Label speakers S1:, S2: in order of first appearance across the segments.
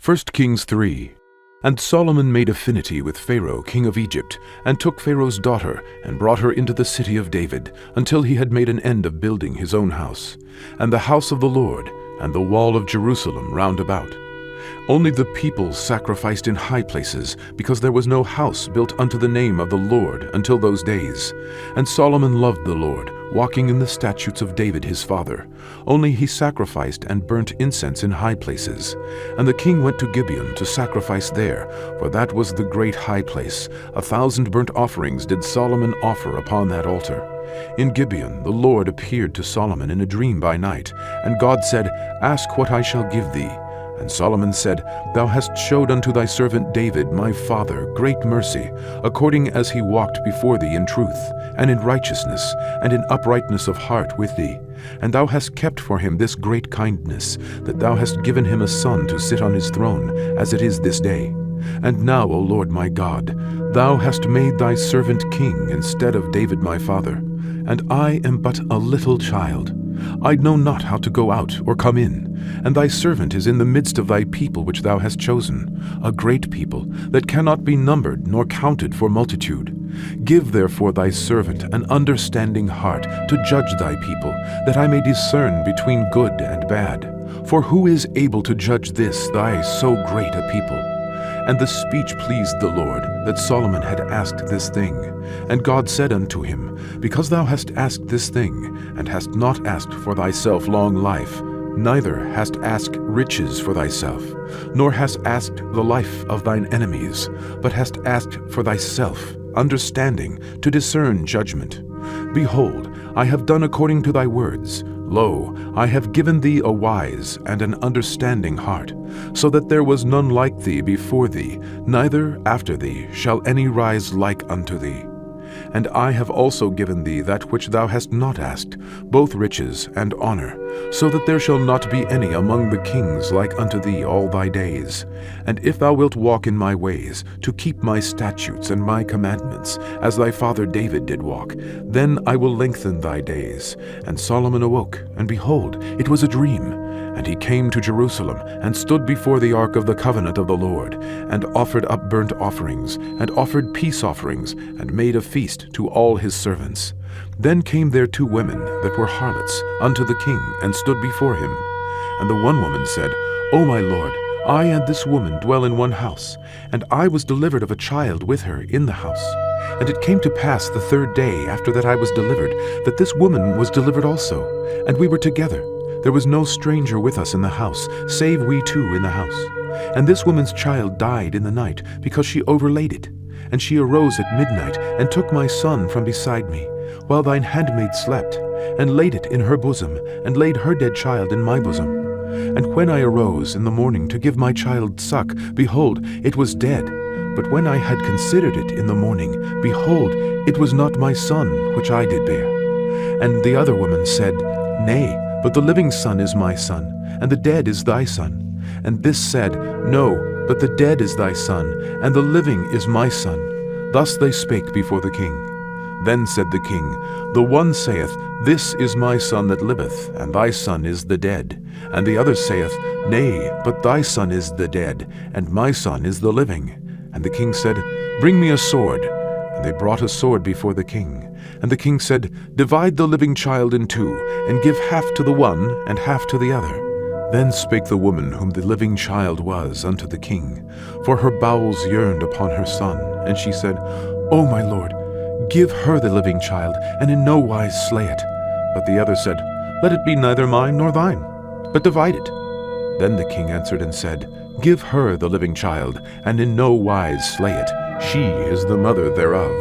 S1: 1 Kings 3. And Solomon made affinity with Pharaoh, king of Egypt, and took Pharaoh's daughter, and brought her into the city of David, until he had made an end of building his own house, and the house of the Lord, and the wall of Jerusalem round about. Only the people sacrificed in high places, because there was no house built unto the name of the Lord until those days. And Solomon loved the Lord, walking in the statutes of David his father. Only he sacrificed and burnt incense in high places. And the king went to Gibeon to sacrifice there, for that was the great high place. 1,000 burnt offerings did Solomon offer upon that altar. In Gibeon the Lord appeared to Solomon in a dream by night, and God said, Ask what I shall give thee. And Solomon said, Thou hast showed unto thy servant David my father great mercy, according as he walked before thee in truth, and in righteousness, and in uprightness of heart with thee. And thou hast kept for him this great kindness, that thou hast given him a son to sit on his throne, as it is this day. And now, O Lord my God, thou hast made thy servant king instead of David my father. And I am but a little child. I know not how to go out or come in, and thy servant is in the midst of thy people which thou hast chosen, a great people, that cannot be numbered nor counted for multitude. Give therefore thy servant an understanding heart to judge thy people, that I may discern between good and bad. For who is able to judge this thy so great a people? And the speech pleased the Lord, that Solomon had asked this thing. And God said unto him, Because thou hast asked this thing, and hast not asked for thyself long life, neither hast asked riches for thyself, nor hast asked the life of thine enemies, but hast asked for thyself understanding to discern judgment. Behold, I have done according to thy words. Lo, I have given thee a wise and an understanding heart, so that there was none like thee before thee, neither after thee shall any rise like unto thee. And I have also given thee that which thou hast not asked, both riches and honor, so that there shall not be any among the kings like unto thee all thy days. And if thou wilt walk in my ways, to keep my statutes and my commandments, as thy father David did walk, then I will lengthen thy days. And Solomon awoke, and behold, it was a dream. And he came to Jerusalem, and stood before the ark of the covenant of the Lord, and offered up burnt offerings, and offered peace offerings, and made a feast to all his servants. Then came there 2 women that were harlots unto the king, and stood before him. And the one woman said, O my lord, I and this woman dwell in one house, and I was delivered of a child with her in the house. And it came to pass the 3rd day after that I was delivered, that this woman was delivered also, and we were together. There was no stranger with us in the house, save we 2 in the house. And this woman's child died in the night, because she overlaid it. And she arose at midnight, and took my son from beside me, while thine handmaid slept, and laid it in her bosom, and laid her dead child in my bosom. And when I arose in the morning to give my child suck, behold, it was dead. But when I had considered it in the morning, behold, it was not my son which I did bear. And the other woman said, Nay, but the living son is my son, and the dead is thy son. And this said, No, but the dead is thy son, and the living is my son. Thus they spake before the king. Then said the king, The one saith, This is my son that liveth, and thy son is the dead. And the other saith, Nay, but thy son is the dead, and my son is the living. And the king said, Bring me a sword. And they brought a sword before the king. And the king said, Divide the living child in 2, and give half to the one, and half to the other. Then spake the woman whom the living child was unto the king, for her bowels yearned upon her son. And she said, O my lord, give her the living child, and in no wise slay it. But the other said, Let it be neither mine nor thine, but divide it. Then the king answered and said, Give her the living child, and in no wise slay it. She is the mother thereof.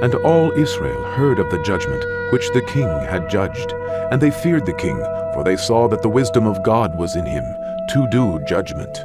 S1: And all Israel heard of the judgment which the king had judged. And they feared the king, for they saw that the wisdom of God was in him, to do judgment.